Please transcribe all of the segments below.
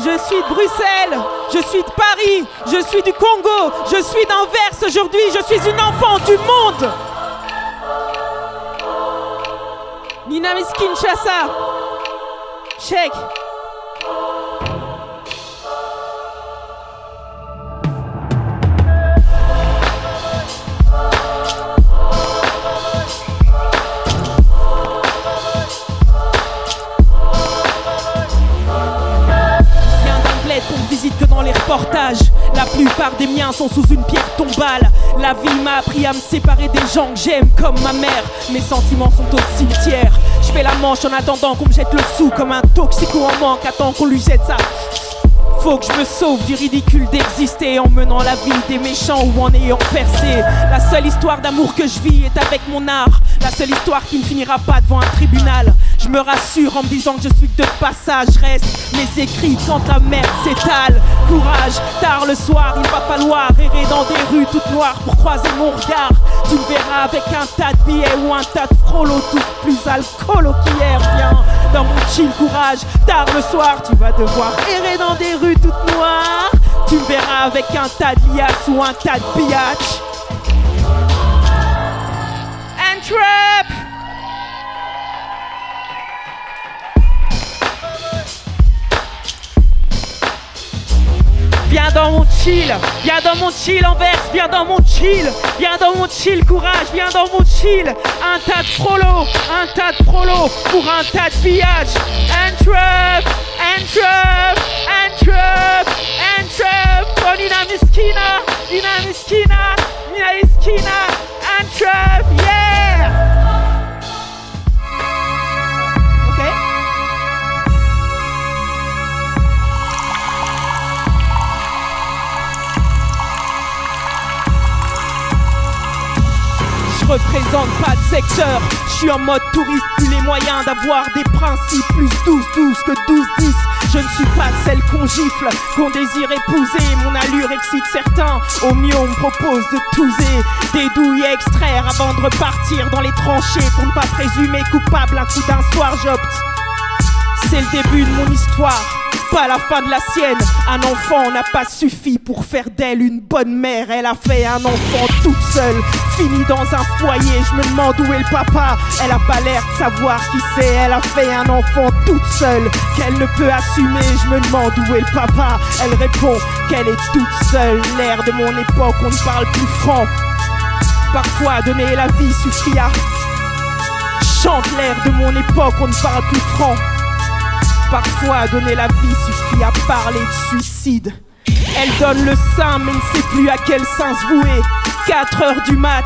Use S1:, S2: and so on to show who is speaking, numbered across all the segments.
S1: Je suis de Bruxelles, je suis de Paris, je suis du Congo, je suis d'Anvers aujourd'hui, je suis une enfant du monde. Nina Miss Kinshasa. Check.
S2: On visite que dans les reportages. La plupart des miens sont sous une pierre tombale. La vie m'a appris à me séparer des gens que j'aime comme ma mère. Mes sentiments sont au cimetière. Je fais la manche en attendant qu'on me jette le sou comme un toxico en manque. Attends qu'on lui jette ça. Faut que je me sauve du ridicule d'exister en menant la vie des méchants ou en ayant percé. La seule histoire d'amour que je vis est avec mon art. La seule histoire qui ne finira pas devant un tribunal. Je me rassure en me disant que je suis que de passage. Reste mes écrits quand la merde s'étale. Courage, tard le soir, il va falloir errer dans des rues toutes noires pour croiser mon regard. Tu me verras avec un tas de billets ou un tas de frolos, tous plus alcoolo qu'hier. Viens dans mon chill, courage, tard le soir, tu vas devoir errer dans des rues toutes noires. Tu me verras avec un tas de liasses ou un tas de biatch. And trap. Viens dans mon chill, Anvers, viens dans mon chill, courage, viens dans mon chill. Un tas de frollo pour un tas de pillage. And trap, oh Nina Miskina, and trap, yeah. Okay. Je représente pas de secteur, je suis en mode touriste, plus les moyens d'avoir des principes, plus 12-12 que 12-10. Je ne suis pas celle qu'on gifle, qu'on désire épouser. Mon allure excite certains, au mieux on me propose de touser des douilles à extraire avant de repartir dans les tranchées pour ne pas présumer coupable un coup d'un soir. J'opte, c'est le début de mon histoire, pas la fin de la sienne. Un enfant n'a pas suffi pour faire d'elle une bonne mère. Elle a fait un enfant toute seule, fini dans un foyer. Je me demande où est le papa, elle a pas l'air de savoir qui c'est. Elle a fait un enfant toute seule, qu'elle ne peut assumer. Je me demande où est le papa, elle répond qu'elle est toute seule. L'air de mon époque, on ne parle plus franc. Parfois donner la vie suffit à... Chante l'air de mon époque, on ne parle plus franc. Parfois donner la vie suffit à parler de suicide. Elle donne le sein mais ne sait plus à quel sein se vouer. 4 heures du mat,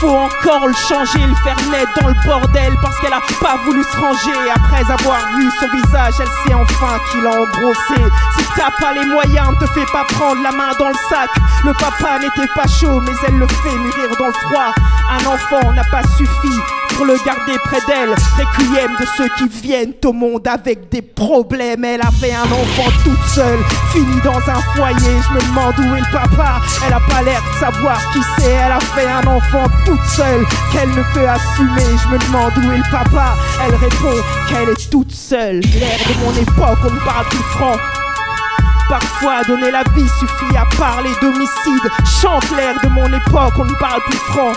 S2: faut encore le changer, le faire naître dans le bordel parce qu'elle a pas voulu se ranger. Après avoir vu son visage, elle sait enfin qu'il a embrossé. Si t'as pas les moyens, ne te fais pas prendre la main dans le sac. Le papa n'était pas chaud mais elle le fait mûrir dans le froid. Un enfant n'a pas suffi pour le garder près d'elle. Requiem de ceux qui viennent au monde avec des problèmes. Elle a fait un enfant toute seule, fini dans un foyer. Je me demande où est le papa, elle a pas l'air de savoir qui c'est. Elle a fait un enfant toute seule, qu'elle ne peut assumer. Je me demande où est le papa, elle répond qu'elle est toute seule. L'air de mon époque, on ne parle plus franc. Parfois donner la vie suffit à parler d'homicide. Chante l'air de mon époque, on ne parle plus franc.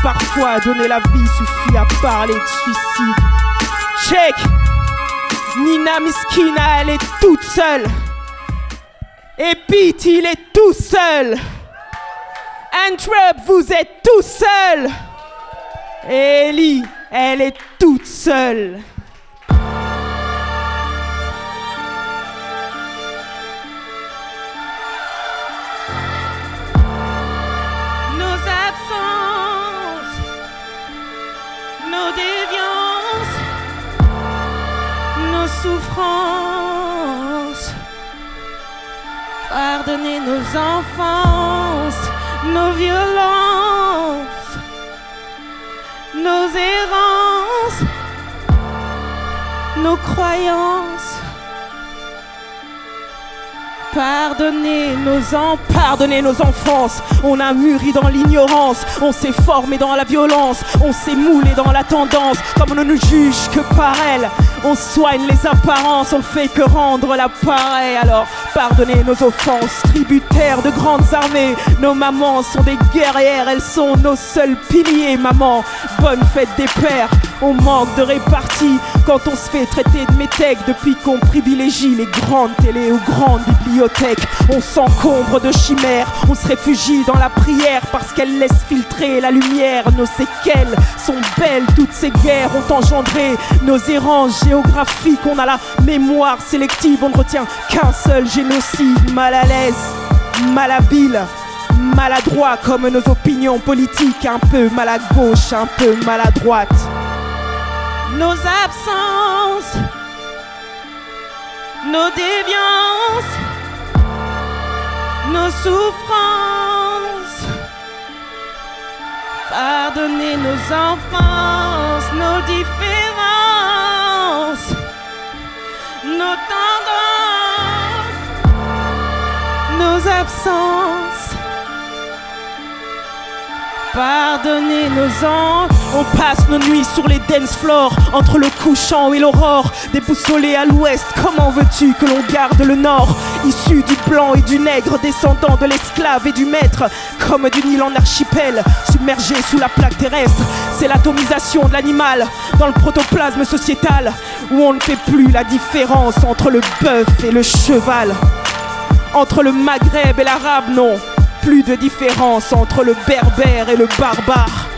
S2: Parfois donner la vie suffit à parler de suicide. Check. Nina Miskina, elle est toute seule. Et Pete, il est tout seul. Antwerp, vous êtes tout seul. Et Ellie, elle est toute seule.
S1: Nos déviances, nos souffrances, pardonnez nos enfances, nos violences, nos errances, nos croyances.
S2: Pardonnez nos enfances. On a mûri dans l'ignorance, on s'est formé dans la violence, on s'est moulé dans la tendance. Comme on ne nous juge que par elle, on soigne les apparences, on ne fait que rendre l'appareil. Alors pardonnez nos offenses, tributaires de grandes armées. Nos mamans sont des guerrières, elles sont nos seuls piliers. Maman, bonne fête des pères. On manque de répartie quand on se fait traiter de métèque. Depuis qu'on privilégie les grandes télés ou grandes bibliothèques, on s'encombre de chimères, on se réfugie dans la prière parce qu'elle laisse filtrer la lumière. Nos séquelles sont belles, toutes ces guerres ont engendré nos errances géographiques. On a la mémoire sélective, on ne retient qu'un seul génocide. Mal à l'aise, malhabile, maladroit comme nos opinions politiques. Un peu mal à gauche, un peu mal à droite. Nos absences, nos déviances, nos souffrances. Pardonnez nos enfances, nos différences, nos tendances, nos absences. Pardonnez nos ans. On passe nos nuits sur les dance floors, entre le couchant et l'aurore, déboussolés à l'ouest. Comment veux-tu que l'on garde le nord, issu du blanc et du nègre, descendant de l'esclave et du maître, comme d'une île en archipel, submergé sous la plaque terrestre. C'est l'atomisation de l'animal dans le protoplasme sociétal, où on ne fait plus la différence entre le bœuf et le cheval, entre le Maghreb et l'arabe, non. Plus de différence entre le berbère et le barbare.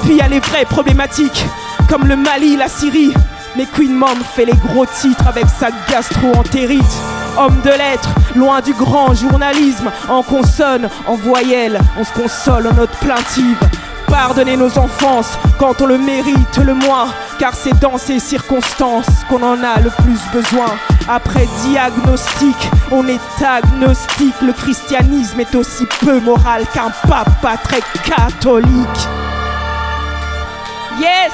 S2: Puis il y a les vraies problématiques, comme le Mali, la Syrie. Mais Queen Mom fait les gros titres avec sa gastro-entérite. Homme de lettres, loin du grand journalisme. En consonne, en voyelle, on se console en note plaintive. Pardonnez nos enfances quand on le mérite le moins, car c'est dans ces circonstances qu'on en a le plus besoin. Après diagnostic, on est agnostique. Le christianisme est aussi peu moral qu'un papa très catholique. Yes!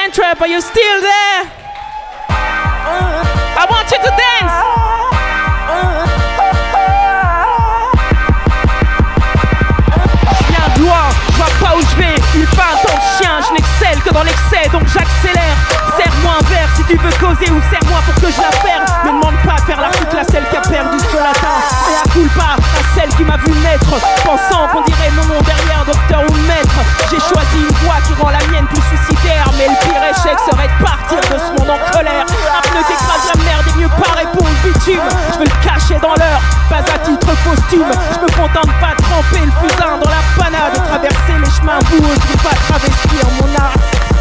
S2: Antwerp, are you still there? I want you to dance! Je vois pas où je vais, il fait un temps de chien. Je n'excelle que dans l'excès, donc j'accélère. Serre-moi un verre si tu veux causer, ou serre-moi pour que je la ferme. Me demande pas de faire l'article à celle qui a perdu son latin, et à culpa à celle qui m'a vu naître, pensant qu'on dirait mon nom derrière docteur ou maître. J'ai choisi une voie qui rend la mienne plus suicidaire, mais le pire échec serait de partir de ce monde en colère. Un pneu qui écrase la merde est mieux paré pour le bitume. Je veux le cacher dans l'heure, pas à titre posthume. Je me contente pas de tremper le fusain dans la panade, de traverser les chemins boueux, je veux pas travestir mon art.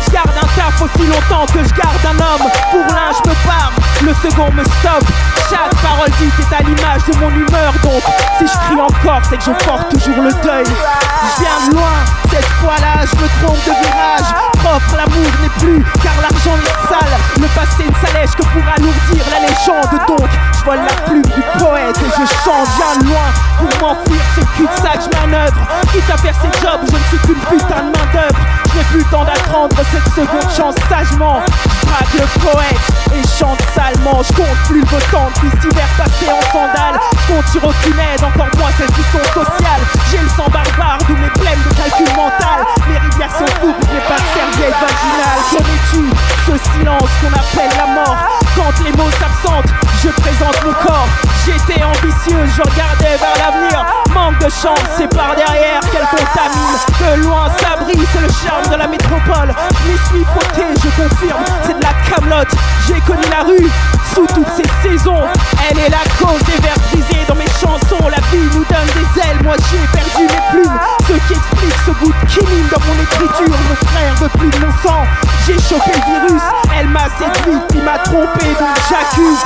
S2: Je garde un taf aussi longtemps que je garde un homme. Pour l'un je me pars, le second me stoppe. Chaque parole dite est à l'image de mon humeur, donc si je crie encore c'est que je porte toujours le deuil. Je viens de loin, cette fois-là je me trompe de virage. Propre l'amour n'est plus, car l'argent est sale. Le passé ne s'allège que pour alourdir la légende, donc je vole la plume du poète et je chante. Bien loin pour m'enfuir ce cul-de-sac, je manœuvre. Quitte à faire ces jobs, je ne suis qu'une putain de main d'œuvre. Je n'ai plus le temps d'attendre cette seconde chance sagement. Je braque le poète et chante salement. Je compte plus le beau temps depuis cet hiver passé en sandales. Je compte sur aucune aide, encore moins celles qui sont sociales. J'ai le sang barbare, d'où mes blèmes de calcul mental. Mes rivières sont coupes, je n'ai pas de serviette vaginale. Connais-tu ce silence qu'on appelle la mort? Quand les mots s'absentent, je présente mon corps. J'étais ambitieux, je regardais vers l'avenir. Manque de chance, c'est par derrière qu'elle contamine. De loin ça brille, c'est le charme de la métropole. Je m'y suis frotté, je confirme, c'est de la camelote. J'ai connu la rue sous toutes ces saisons. Elle est la cause des vers brisés dans mes chansons. La vie nous donne des ailes, moi j'ai perdu mes plumes. Ce qui explique ce goût de killing dans mon écriture. Mon frère veut plus de mon sang, j'ai chopé le virus. Elle m'a séduit, il m'a trompé, donc j'accuse.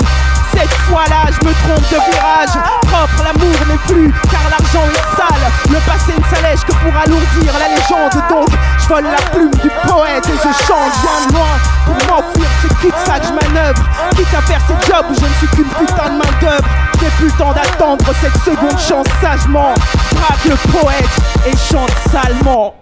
S2: Cette fois-là, je me trompe de virage. Propre, l'amour n'est plus, car l'argent est sale. Le passé ne s'allège que pour alourdir la légende. Donc, je vole la plume du poète et je chante. Je viens de loin pour m'enfuir ce cul-de-sac, je manœuvre. Quitte à faire ces jobs où je ne suis qu'une putain de main d'œuvre. Je n'ai plus le temps d'attendre cette seconde chance sagement. Braque le poète et chante salement.